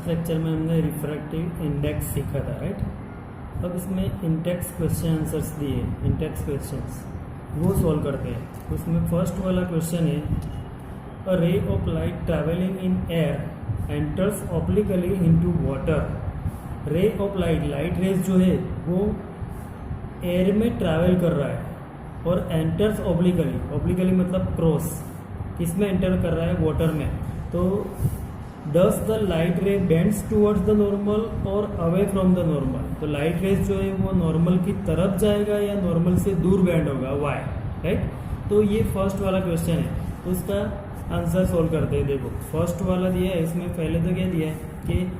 Lecture में हमने refractive index सीखा था, राइट। अब इसमें इंडेक्स क्वेश्चन आंसर्स दिए, इंडेक्स क्वेश्चंस वो सॉल्व करते हैं। उसमें फर्स्ट वाला क्वेश्चन है, a ray of light travelling in air enters obliquely into water. Ray of light, light rays जो है वो एयर में ट्रैवल कर रहा है और एंटर्स ऑब्लिकली, ऑब्लिकली मतलब क्रॉस, किसमें एंटर कर रहा है, वाटर में। तो thus the light ray bends towards the normal और अवे फ्रॉम द नॉर्मल। तो लाइट रेज जो है वो नॉर्मल की तरफ जाएगा या नॉर्मल से दूर बेंड होगा, वाई, राइट। तो ये फर्स्ट वाला क्वेश्चन है, तो उसका आंसर सोल्व करते हैं। देखो फर्स्ट वाला दिया है, इसमें पहले तो क्या दिया है कि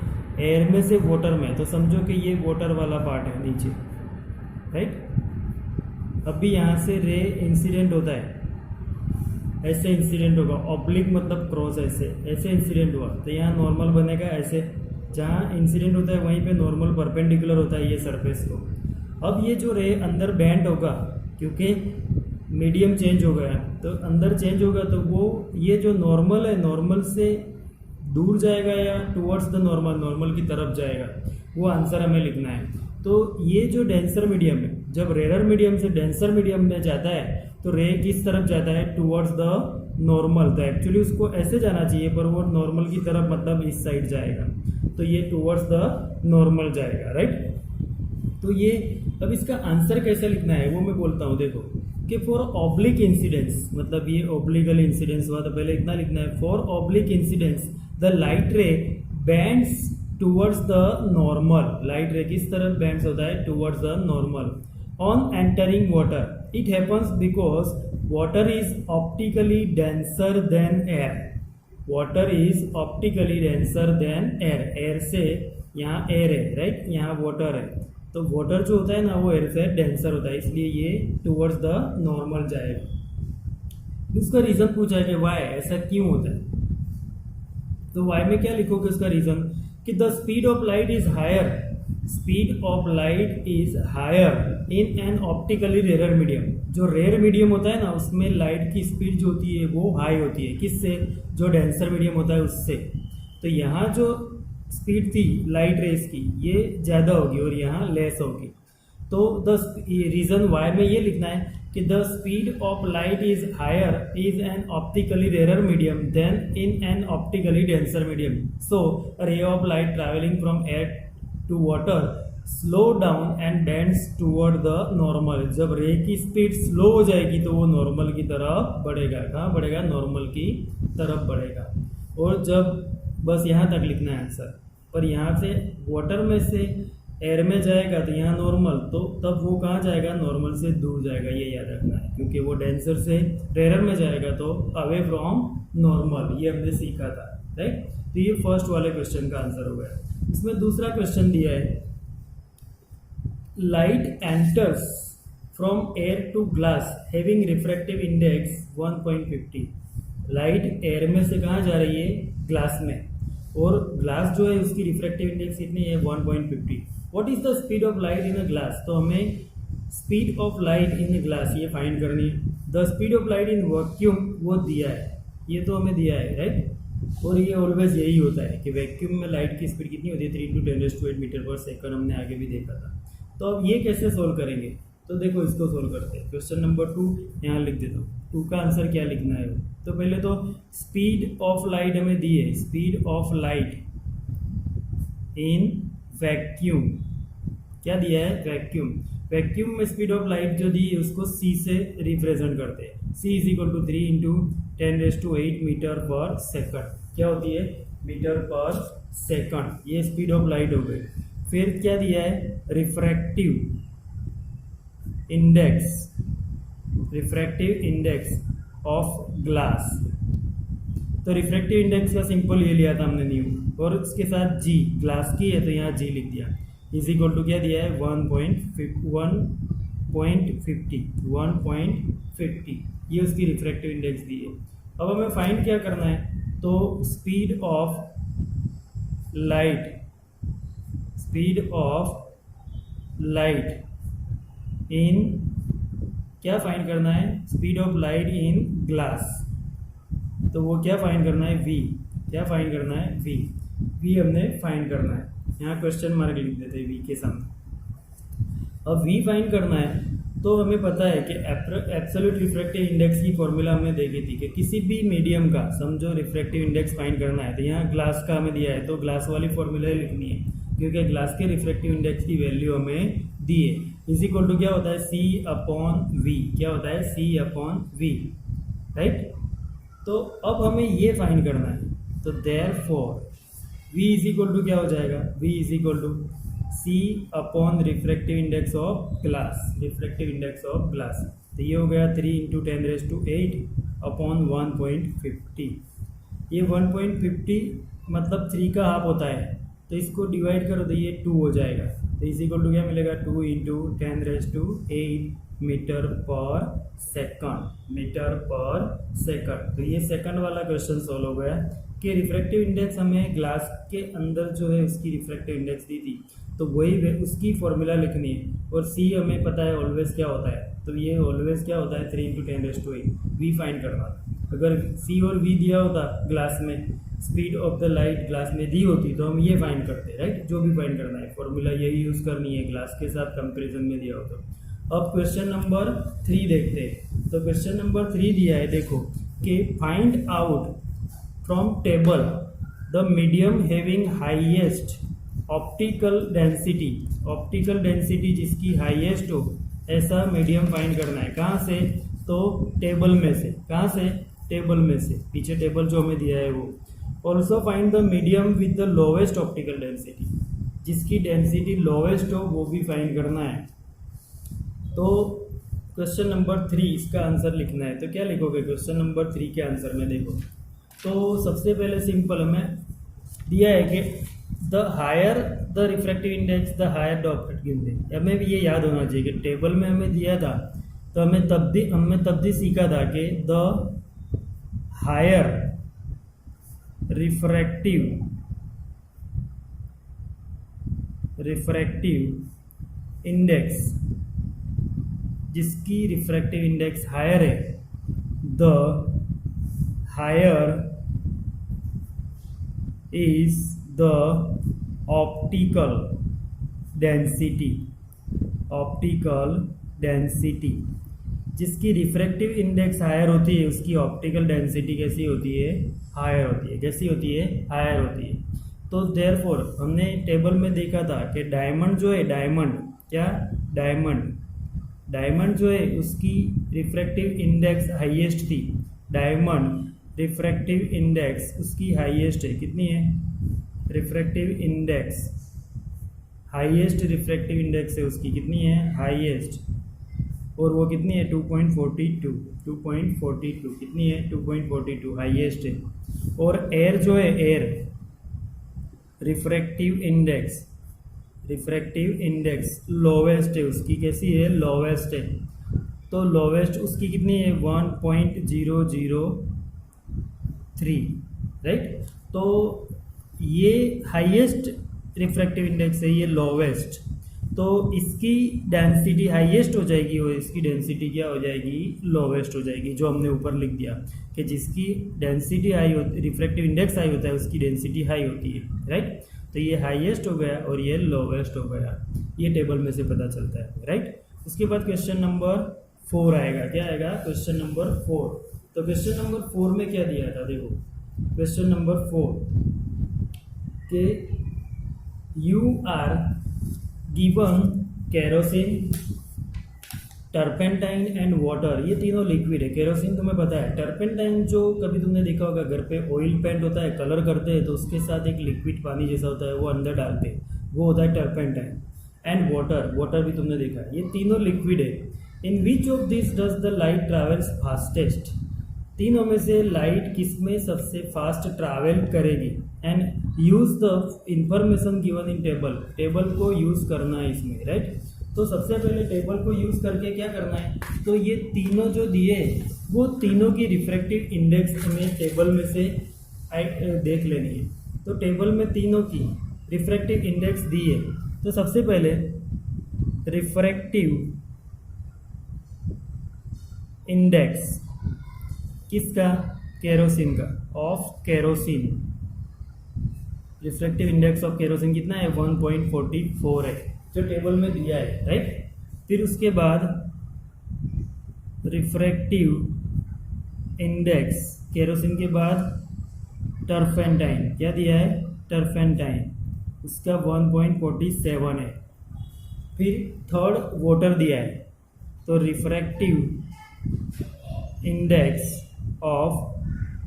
एयर में से वाटर में, तो समझो कि ये वाटर वाला पार्ट है नीचे, राइट। अभी यहाँ से रे इंसिडेंट होता है, ऐसे इंसिडेंट होगा, ऑब्लिक मतलब क्रॉस, ऐसे इंसिडेंट हुआ तो यहाँ नॉर्मल बनेगा। ऐसे जहाँ इंसिडेंट होता है वहीं पे नॉर्मल परपेंडिकुलर होता है ये सरफेस को। अब ये जो रे अंदर बैंड होगा क्योंकि मीडियम चेंज हो गया, तो अंदर चेंज होगा तो वो ये जो नॉर्मल है, नॉर्मल से दूर जाएगा या टुवर्ड्स द नॉर्मल, नॉर्मल की तरफ जाएगा, वो आंसर हमें लिखना है। तो ये जो डेंसर मीडियम है, जब रेयर मीडियम से डेंसर मीडियम में जाता है तो रे किस तरफ जाता है, टुवर्ड्स द नॉर्मल। तो एक्चुअली उसको ऐसे जाना चाहिए पर वो नॉर्मल की तरफ मतलब इस साइड जाएगा, तो ये टुवर्ड्स द नॉर्मल जाएगा, राइट। तो ये अब इसका आंसर कैसे लिखना है वो मैं बोलता हूँ। देखो कि फॉर ऑब्लिक इंसिडेंस, मतलब ये ऑब्लिकल इंसिडेंस हुआ तो पहले इतना लिखना है, for oblique incidence the light रे bands towards the normal. Light रे किस तरफ बैंड्स होता है, towards the normal. On entering water it happens because water is optically denser than air. Water is optically denser than air. air से यहाँ air है, right, यहाँ water है, तो water जो होता है ना वो air से denser होता है, इसलिए ये towards the normal जाएगा। इसका रीज़न पूछा है कि why, ऐसा क्यों होता है। तो why में क्या लिखोगे उसका रीज़न, कि the speed of light is higher, speed of light is higher in an optically rare medium. जो रेयर मीडियम होता है ना उसमें लाइट की स्पीड जो होती है वो हाई होती है, किससे, जो डेंसर मीडियम होता है उससे। तो यहाँ जो स्पीड थी लाइट रेज की ये ज़्यादा होगी और यहाँ लेस होगी। तो द रीज़न वाई में ये लिखना है कि the speed of light is higher is an optically rare medium than in an optically denser medium. So ray of light travelling from air to water slow down and bends toward the normal. जब ray की speed slow हो जाएगी तो वो normal की तरफ बढ़ेगा, कहाँ बढ़ेगा, नॉर्मल की तरफ बढ़ेगा। और जब, बस यहाँ तक लिखना है आंसर, पर यहाँ से वाटर में से एयर में जाएगा तो यहाँ नॉर्मल, तो तब वो कहाँ जाएगा, नॉर्मल से दूर जाएगा, ये याद रखना है, क्योंकि वो डेंसर से रेयर में जाएगा तो अवे फ्रॉम नॉर्मल, ये हमने सीखा था, राइट। तो ये फर्स्ट वाले क्वेश्चन का आंसर हो गया। इसमें दूसरा क्वेश्चन दिया है, light enters from air to glass having refractive index 1.50। Light air में से कहाँ जा रही है, ग्लास में, और ग्लास जो है उसकी रिफ्रैक्टिव इंडेक्स कितनी है, 1.50। What is the speed of light in a glass. तो हमें speed of light in glass ये फाइंड करनी है। The speed of light in vacuum वो दिया है, ये तो हमें दिया है, राइट। और ये ऑलवेज यही होता है कि वैक्यूम में लाइट की स्पीड कितनी होती है, 3 × 10⁸ मीटर पर सेकंड, हमने आगे भी देखा था। तो अब ये कैसे सोल्व करेंगे, तो देखो इसको सोल्व करते हैं। क्वेश्चन नंबर 2 यहाँ लिख देता हूँ, 2 का आंसर क्या लिखना है। तो पहले तो स्पीड ऑफ लाइट हमें दी है, speed of light in vacuum, क्या दिया है, वैक्यूम। वैक्यूम में स्पीड ऑफ लाइट जो दी है उसको c से रिप्रेजेंट करते हैं। c = 3 × 10⁸ मीटर पर सेकंड, क्या होती है, मीटर पर सेकंड, ये स्पीड ऑफ लाइट हो गई। फिर क्या दिया है, refractive index, refractive index of glass. तो रिफ्रैक्टिव इंडेक्स का सिंपल ये लिया था हमने न्यू, और इसके साथ g, ग्लास की है तो यहाँ g लिख दिया, इज इक्वल टू क्या दिया है, 1.50, ये उसकी रिफ्रैक्टिव इंडेक्स दी है। अब हमें फाइंड क्या करना है, तो speed of light, speed of light इन, क्या फाइंड करना है, speed of light in glass. तो वो क्या फाइंड करना है, v, क्या फाइंड करना है, v। वी हमने फाइंड करना है, यहाँ क्वेश्चन मार्क लिख देते हैं वी के सामने। अब वी फाइंड करना है तो हमें पता है कि एब्सोल्यूट रिफ्रैक्टिव इंडेक्स की फॉर्मूला हमने देखी थी कि किसी भी मीडियम का समझो रिफ्रैक्टिव इंडेक्स फाइंड करना है तो यहाँ ग्लास का हमें दिया है तो ग्लास वाली फॉर्मूला लिखनी है, क्योंकि ग्लास के रिफ्रैक्टिव इंडेक्स की वैल्यू हमें दी है। इज इक्वल टू क्या होता है सी अपॉन वी, क्या होता है सी अपॉन वी, राइट। तो अब हमें ये फाइंड करना है, तो therefore v is equal to क्या हो जाएगा, v is equal to c upon refractive index of glass, refractive index of glass. तो ये हो गया 3 इंटू 10⁸ अपॉन 1.50। ये 1.50 मतलब 3 का हाफ होता है, तो इसको डिवाइड करो तो ये 2 हो जाएगा। तो इज इक्वल टू क्या मिलेगा 2 into 10⁸ metre per second, metre per second. तो ये सेकंड वाला क्वेश्चन सॉल्व हो गया कि रिफ्रैक्टिव इंडेक्स हमें ग्लास के अंदर जो है उसकी रिफ्रैक्टिव इंडेक्स दी थी, तो वही उसकी फॉर्मूला लिखनी है। और सी हमें पता है ऑलवेज क्या होता है, तो ये ऑलवेज क्या होता है 3 इंटू 10⁸ वी फाइंड करना। अगर सी और वी दिया होता ग्लास में, speed of the light glass में दी होती तो हम ये फाइंड करते, राइट। जो भी फाइंड करना है फॉर्मूला यही यूज़ करनी है, ग्लास के साथ कंपेरिजन में दिया होता। अब क्वेश्चन नंबर 3 देखते हैं। तो क्वेश्चन नंबर 3 दिया है, देखो कि find out from table the medium having highest optical density, optical density जिसकी हाईएस्ट हो ऐसा मीडियम फाइंड करना है। कहाँ से, तो टेबल में से। कहाँ से, टेबल में से, पीछे टेबल जो हमें दिया है वो। Also find the medium with the lowest optical density, जिसकी डेंसिटी लोवेस्ट हो वो भी फाइंड करना है। तो क्वेश्चन नंबर 3 इसका आंसर लिखना है, तो क्या लिखोगे क्वेश्चन नंबर 3 के आंसर में, देखो तो सबसे पहले सिंपल हमें दिया है कि the higher the refractive index the higher the optical. हमें भी ये याद होना चाहिए कि टेबल में हमें दिया था तो हमने तब भी सीखा था कि द हायर रिफ्रैक्टिव इंडेक्स जिसकी रिफ्रैक्टिव इंडेक्स हायर है, the higher is the optical density, optical density. जिसकी रिफ्रैक्टिव इंडेक्स हायर होती है उसकी ऑप्टिकल डेंसिटी कैसी होती है, हायर होती है। कैसी होती है, हायर होती है। तो देयरफॉर हमने टेबल में देखा था कि डायमंड जो है, डायमंड क्या, डायमंड जो है उसकी रिफ्रैक्टिव इंडेक्स हाईएस्ट थी। डायमंड रिफ्रैक्टिव इंडेक्स उसकी हाईएस्ट है, कितनी है, refractive index highest refractive index है उसकी, कितनी है, हाईएस्ट। और वो कितनी है 2.42, 2.42 कितनी है, 2.42 हाईएस्ट है। और एयर जो है, एयर रिफ्रैक्टिव इंडेक्स लोवेस्ट है उसकी, कैसी है, लोवेस्ट है। तो लोवेस्ट उसकी कितनी है 1.003, राइट। तो ये हाईएस्ट रिफ्रैक्टिव इंडेक्स है, ये लोवेस्ट। तो इसकी डेंसिटी हाईएस्ट हो जाएगी और इसकी डेंसिटी क्या हो जाएगी, लोवेस्ट हो जाएगी। जो हमने ऊपर लिख दिया कि जिसकी डेंसिटी हाई होती, रिफ्रैक्टिव इंडेक्स हाई होता है उसकी डेंसिटी हाई होती है, राइट। तो ये हाईएस्ट हो गया और ये लोवेस्ट हो गया, ये टेबल में से पता चलता है, राइट। उसके बाद क्वेश्चन नंबर 4 आएगा, क्या आएगा, क्वेश्चन नंबर 4। तो क्वेश्चन नंबर 4 में क्या दिया था, देखो क्वेश्चन नंबर 4 के you are given kerosene, turpentine and water, ये तीनों लिक्विड है। केरोसिन तुम्हें पता है, टर्पेंटाइन जो कभी तुमने देखा होगा घर पे ऑयल पेंट होता है, कलर करते हैं तो उसके साथ एक लिक्विड पानी जैसा होता है वो अंदर डालते हैं, वो होता है टर्पेंटाइन। एंड वाटर भी तुमने देखा है। ये तीनों लिक्विड है। In which of this does the light travels fastest, तीनों में से लाइट किस में सबसे फास्ट ट्रैवल करेगी। And use the information given in table, table को यूज करना है इसमें, राइट। तो सबसे पहले टेबल को यूज करके क्या करना है, तो ये तीनों जो दिए वो तीनों की रिफ्रैक्टिव इंडेक्स हमें टेबल में से देख लेनी है। तो टेबल में तीनों की रिफ्रैक्टिव इंडेक्स दी है। तो सबसे पहले रिफ्रैक्टिव इंडेक्स किसका, केरोसिन का, of kerosene, refractive index of kerosene कितना है 1.44 है जो टेबल में दिया है, राइट। फिर उसके बाद रिफ्रैक्टिव इंडेक्स केरोसिन के बाद टर्पेंटाइन, क्या दिया है टर्पेंटाइन, उसका 1.47 है। फिर थर्ड वाटर दिया है, तो रिफ्रैक्टिव इंडेक्स ऑफ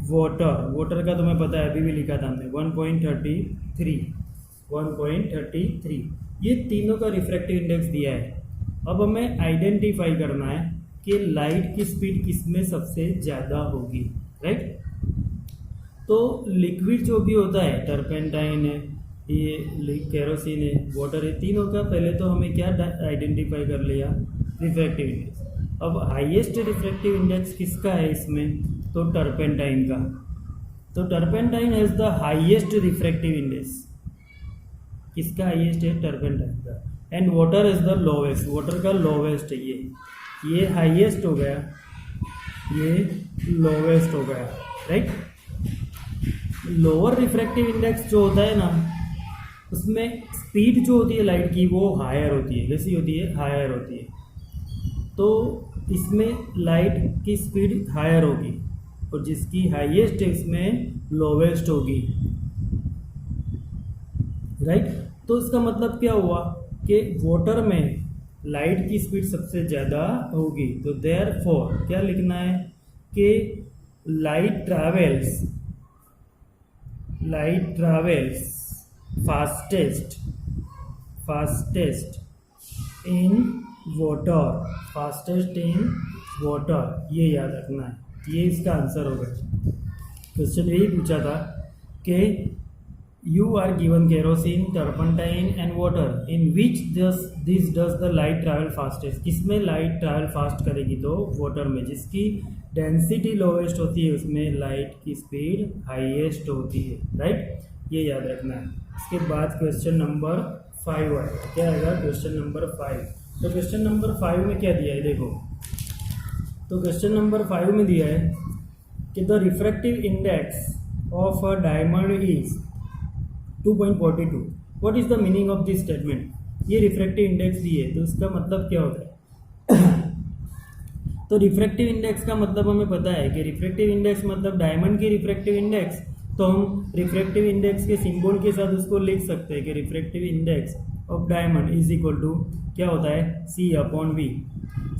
वाटर का तुम्हें पता है, अभी भी लिखा था हमने 1.33। ये तीनों का रिफ्रैक्टिव इंडेक्स दिया है। अब हमें आइडेंटिफाई करना है कि लाइट की स्पीड किसमें सबसे ज़्यादा होगी, राइट। तो लिक्विड जो भी होता है, टर्पेंटाइन है, ये केरोसिन है, वाटर है, तीनों का पहले तो हमें क्या आइडेंटिफाई कर लिया, रिफ्रैक्टिव इंडेक्स। अब हाईएस्ट रिफ्रैक्टिव इंडेक्स किसका है इसमें, तो टर्पेंटाइन का। तो turpentine has the highest refractive index, किसका हाईएस्ट है, टर्पेंटाइन का। And water is the lowest, water का लोवेस्ट है, ये हाईएस्ट हो गया, ये लोवेस्ट हो गया, राइट। लोअर रिफ्रैक्टिव इंडेक्स जो होता है ना, उसमें स्पीड जो होती है लाइट की वो हायर होती है, कैसी होती है, हायर होती है। तो इसमें लाइट की स्पीड हायर होगी और जिसकी हाईएस्ट है इसमें लोवेस्ट होगी, राइट। तो इसका मतलब क्या हुआ कि वाटर में लाइट की स्पीड सबसे ज़्यादा होगी, तो देयरफॉर क्या लिखना है कि light travels fastest in water, ये याद रखना है, ये इसका आंसर होगा। क्वेश्चन यही पूछा था कि you are given kerosene, turpentine and water, in which this does the light travel fastest, किसमें लाइट ट्रैवल फास्ट करेगी, तो वाटर में। जिसकी डेंसिटी लोवेस्ट होती है उसमें लाइट की स्पीड हाईएस्ट होती है, राइट, ये याद रखना है। इसके बाद क्वेश्चन नंबर 5 है, क्या आएगा क्वेश्चन नंबर 5। तो क्वेश्चन नंबर 5 में क्या दिया है देखो, तो क्वेश्चन नंबर 5 में दिया है कि the refractive index of a diamond is 2.42। What is the meaning of this statement, ये रिफ्रैक्टिव इंडेक्स दिए तो इसका मतलब क्या होता है। तो रिफ्रैक्टिव इंडेक्स का मतलब हमें पता है कि रिफ्रैक्टिव इंडेक्स मतलब डायमंड की रिफ्रैक्टिव इंडेक्स, तो हम रिफ्रैक्टिव इंडेक्स के सिंबल के साथ उसको लिख सकते हैं कि refractive index of diamond is equal to क्या होता है, C/V।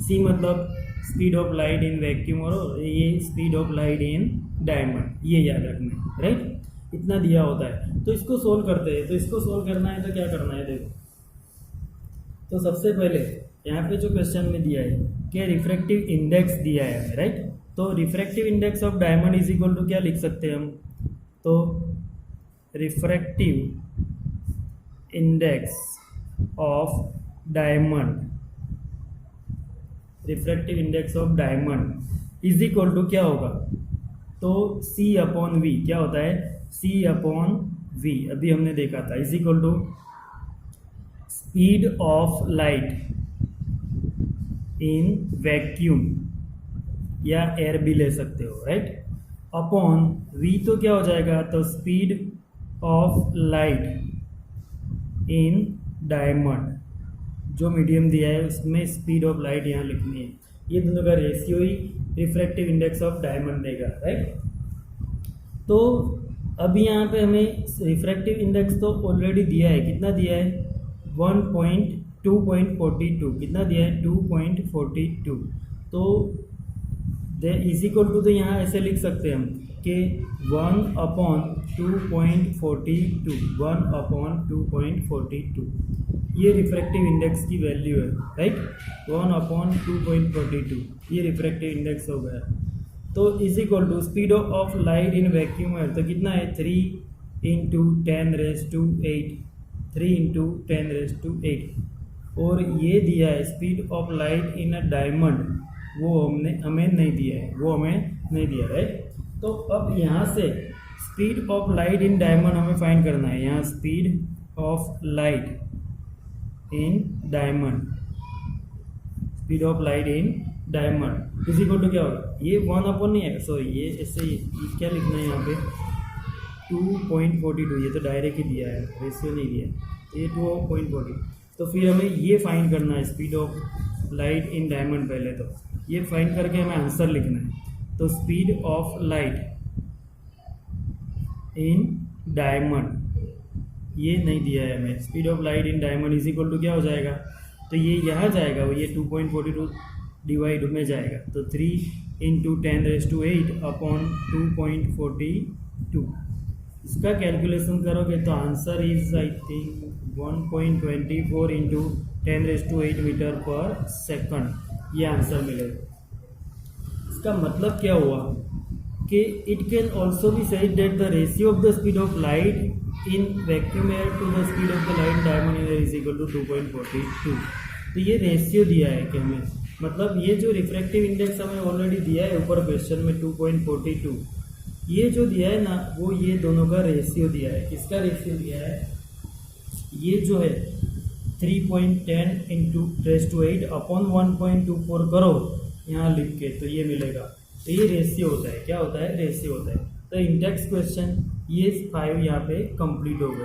C मतलब speed of light in vacuum और ये speed of light in diamond, ये याद रखना है, राइट। इतना दिया होता है, तो इसको सोल्व करते हैं। तो इसको सोल्व करना है तो क्या करना है देखो, तो सबसे पहले यहाँ पे जो क्वेश्चन में दिया है कि रिफ्रैक्टिव इंडेक्स दिया है, राइट। तो refractive index of diamond is equal to क्या लिख सकते हैं हम, तो refractive index of diamond is equal to क्या होगा, तो C/V, क्या होता है C/V, अभी हमने देखा था, is equal to speed of light in vacuum या एयर भी ले सकते हो, राइट, अपॉन V तो क्या हो जाएगा, तो speed of light in diamond, जो मीडियम दिया है उसमें स्पीड ऑफ लाइट यहाँ लिखनी है। ये दोनों का ratio he refractive index of diamond देगा, राइट। तो अभी यहाँ पे हमें रिफ्रैक्टिव इंडेक्स तो ऑलरेडी दिया है, कितना दिया है 2.42, कितना दिया है 2.42। तो इज इक्वल टू, तो यहाँ ऐसे लिख सकते हैं हम कि 1/2.42 ये रिफ्रैक्टिव इंडेक्स की वैल्यू है, राइट। 1/2.42 ये रिफ्रैक्टिव इंडेक्स हो गया। तो is equal to speed of light in vacuum है, तो कितना है 3 × 10⁸, 3 × 10⁸। और ये दिया है speed of light in a diamond, वो हमें नहीं दिया है, राइट। तो अब यहाँ से speed of light in diamond हमें फाइंड करना है। यहाँ speed of light in diamond is equal to क्या होगा, ये 1 अपॉन नहीं है, सॉरी ये ऐसे क्या लिखना है यहाँ पे 2.42, ये तो डायरेक्ट ही दिया है, रेशियो नहीं दिया है, तो ये 2.40। तो फिर हमें ये फाइंड करना है speed of light in diamond. पहले तो ये फाइंड करके हमें आंसर लिखना है। तो speed of light in diamond, ये नहीं दिया है हमें। Speed of light in diamond is equal to क्या हो जाएगा, तो ये यहाँ जाएगा, वो ये 2.42 डिवाइड में जाएगा, तो 3 × 10⁸ अपॉन 2.42। इसका कैलकुलेशन करोगे तो answer is I think 1.24 × 10⁸ metre per second, ये आंसर मिलेगा। इसका मतलब क्या हुआ कि it can also be said that the ratio of the speed of light in vacuum air to the speed of the light diamond in is equal to 2.42। तो ये ratio दिया है कि हमें, मतलब ये जो रिफ्रैक्टिव इंडेक्स हमें ऑलरेडी दिया है ऊपर क्वेश्चन में 2.42, ये जो दिया है ना वो ये दोनों का रेशियो दिया है। किसका रेशियो दिया है, ये जो है 3.10 × 10⁸ अपॉन 1.24 करो यहाँ लिख के, तो ये मिलेगा। तो ये रेशियो होता है, क्या होता है, रेशियो होता है। तो इंडेक्स क्वेश्चन ये 5 यहाँ पे कंप्लीट हो गए।